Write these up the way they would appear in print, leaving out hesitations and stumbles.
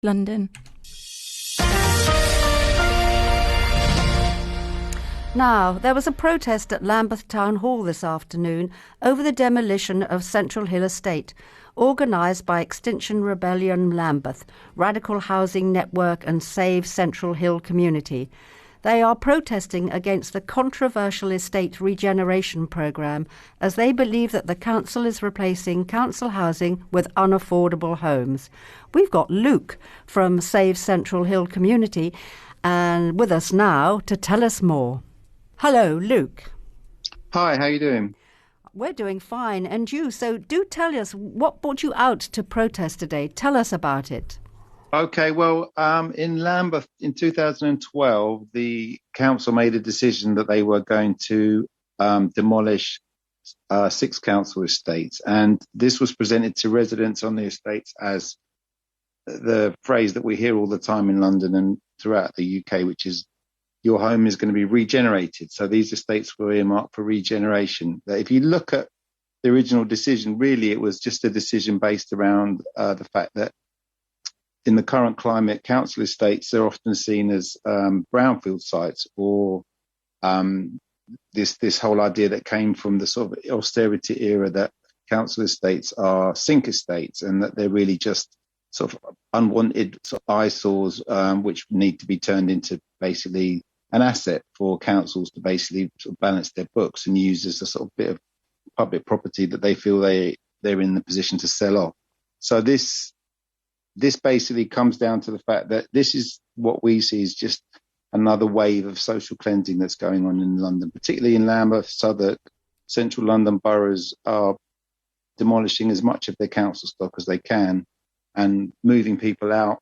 London. Now, there was a protest at Lambeth Town Hall this afternoon over the demolition of Central Hill Estate, organised by Extinction Rebellion Lambeth, Radical Housing Network and Save Central Hill Community. They are protesting against the controversial estate regeneration programme as they believe that the council is replacing council housing with unaffordable homes. We've got Luke from Save Central Hill Community and with us now to tell us more. Hello, Luke. Hi, how are you doing? We're doing fine. And you? So do tell us, what brought you out to protest today? Tell us about it. Okay, well, in Lambeth in 2012, the council made a decision that they were going to demolish 6 council estates. And this was presented to residents on the estates as the phrase that we hear all the time in London and throughout the UK, which is your home is going to be regenerated. So these estates were earmarked for regeneration. If you look at the original decision, really it was just a decision based around the fact that in the current climate, council estates are often seen as brownfield sites, or this whole idea that came from the sort of austerity era that council estates are sink estates and that they're really just sort of unwanted sort of eyesores, which need to be turned into basically an asset for councils to basically sort of balance their books and use as a sort of bit of public property that they feel they're in the position to sell off. So this basically comes down to the fact that this is what we see as just another wave of social cleansing that's going on in London, particularly in Lambeth, Southwark. Central London boroughs are demolishing as much of their council stock as they can and moving people out,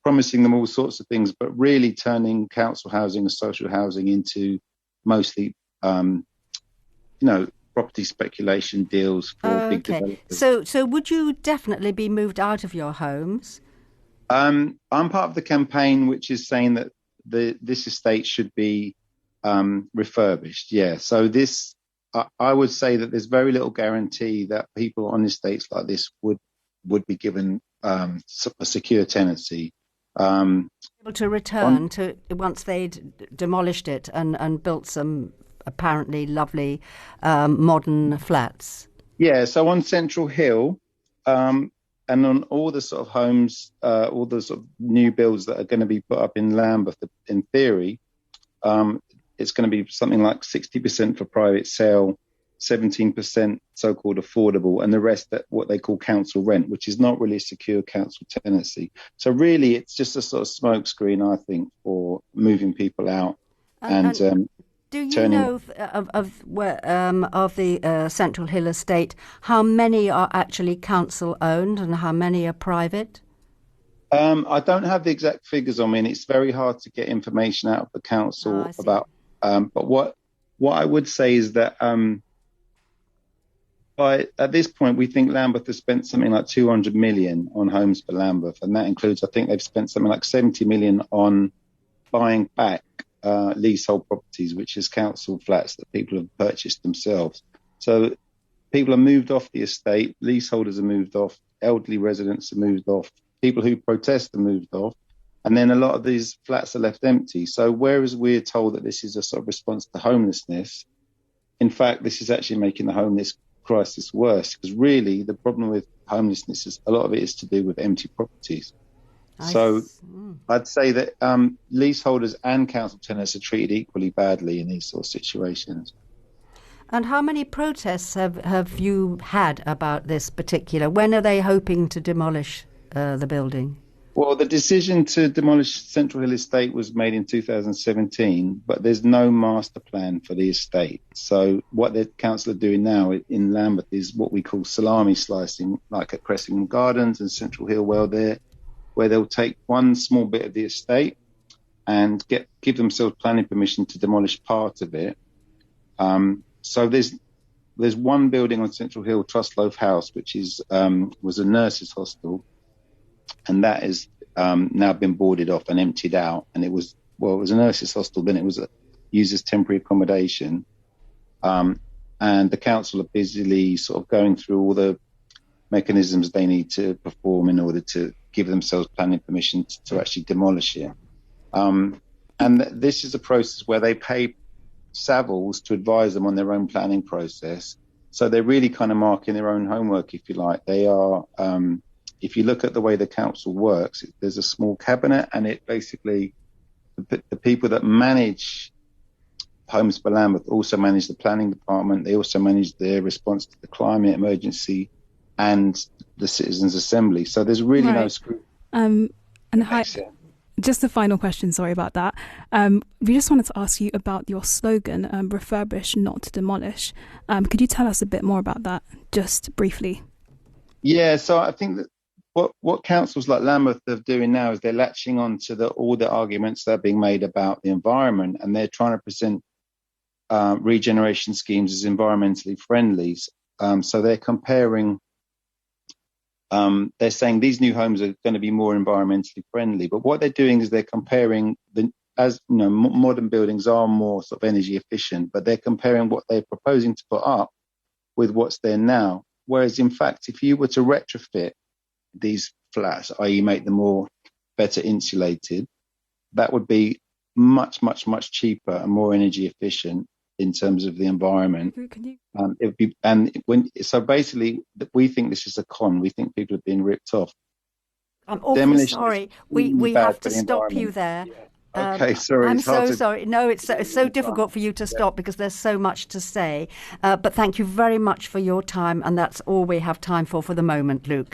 promising them all sorts of things, but really turning council housing and social housing into mostly, property speculation deals for big developers. So would you definitely be moved out of your homes? I'm part of the campaign which is saying that this estate should be refurbished. Yeah. So I would say that there's very little guarantee that people on estates like this would be given a secure tenancy. Able to return to once they'd demolished it and built some apparently lovely modern flats. Yeah, so on Central Hill and on all the sort of homes, all the sort of new builds that are going to be put up in Lambeth, in theory, it's going to be something like 60% for private sale, 17% so-called affordable, and the rest at what they call council rent, which is not really a secure council tenancy. So really, it's just a sort of smokescreen, I think, for moving people out and do you know of the Central Hill estate, how many are actually council owned and how many are private? I don't have the exact figures on me, and it's very hard to get information out of the council about. But what I would say is that at this point, we think Lambeth has spent something like 200 million on Homes for Lambeth, and that includes, I think they've spent something like 70 million on buying back leasehold properties, which is council flats that people have purchased themselves. So people are moved off the estate, leaseholders are moved off, elderly residents are moved off, people who protest are moved off, and then a lot of these flats are left empty. So whereas we're told that this is a sort of response to homelessness, in fact, this is actually making the homeless crisis worse, because really the problem with homelessness is a lot of it is to do with empty properties. I'd say that leaseholders and council tenants are treated equally badly in these sort of situations. And how many protests have you had about this particular? When are they hoping to demolish the building? Well, the decision to demolish Central Hill Estate was made in 2017, but there's no master plan for the estate. So what the council are doing now in Lambeth is what we call salami slicing, like at Cressingham Gardens and Central Hill, where they'll take one small bit of the estate and give themselves planning permission to demolish part of it. So there's one building on Central Hill, Trustloaf House, which was a nurses' hostel, and that is now been boarded off and emptied out. And it was a nurses' hostel, then it was used as temporary accommodation. And the council are busily sort of going through all the mechanisms they need to perform in order to give themselves planning permission to actually demolish it. And this is a process where they pay Savills to advise them on their own planning process. So they're really kind of marking their own homework, if you like. They are, if you look at the way the council works, there's a small cabinet, and it basically, the people that manage Homes for Lambeth also manage the planning department. They also manage their response to the climate emergency and the Citizens' Assembly. So there's really no scrutiny. And just a final question, sorry about that. We just wanted to ask you about your slogan, refurbish, not demolish. Could you tell us a bit more about that, just briefly? Yeah, so I think that what councils like Lambeth are doing now is they're latching on to all the arguments that are being made about the environment, and they're trying to present regeneration schemes as environmentally friendly. So they're comparing, they're saying these new homes are going to be more environmentally friendly, but what they're doing is they're comparing modern buildings are more sort of energy efficient, but they're comparing what they're proposing to put up with what's there now. Whereas in fact, if you were to retrofit these flats, i.e. make them better insulated, that would be much, much, much cheaper and more energy efficient in terms of the environment. It would be, so basically, we think this is a con. We think people are being ripped off. I'm awfully sorry. We have to stop you there. Yeah. Okay, sorry. I'm so sorry. No, it's so difficult for you to stop because there's so much to say. But thank you very much for your time, and that's all we have time for the moment, Luke.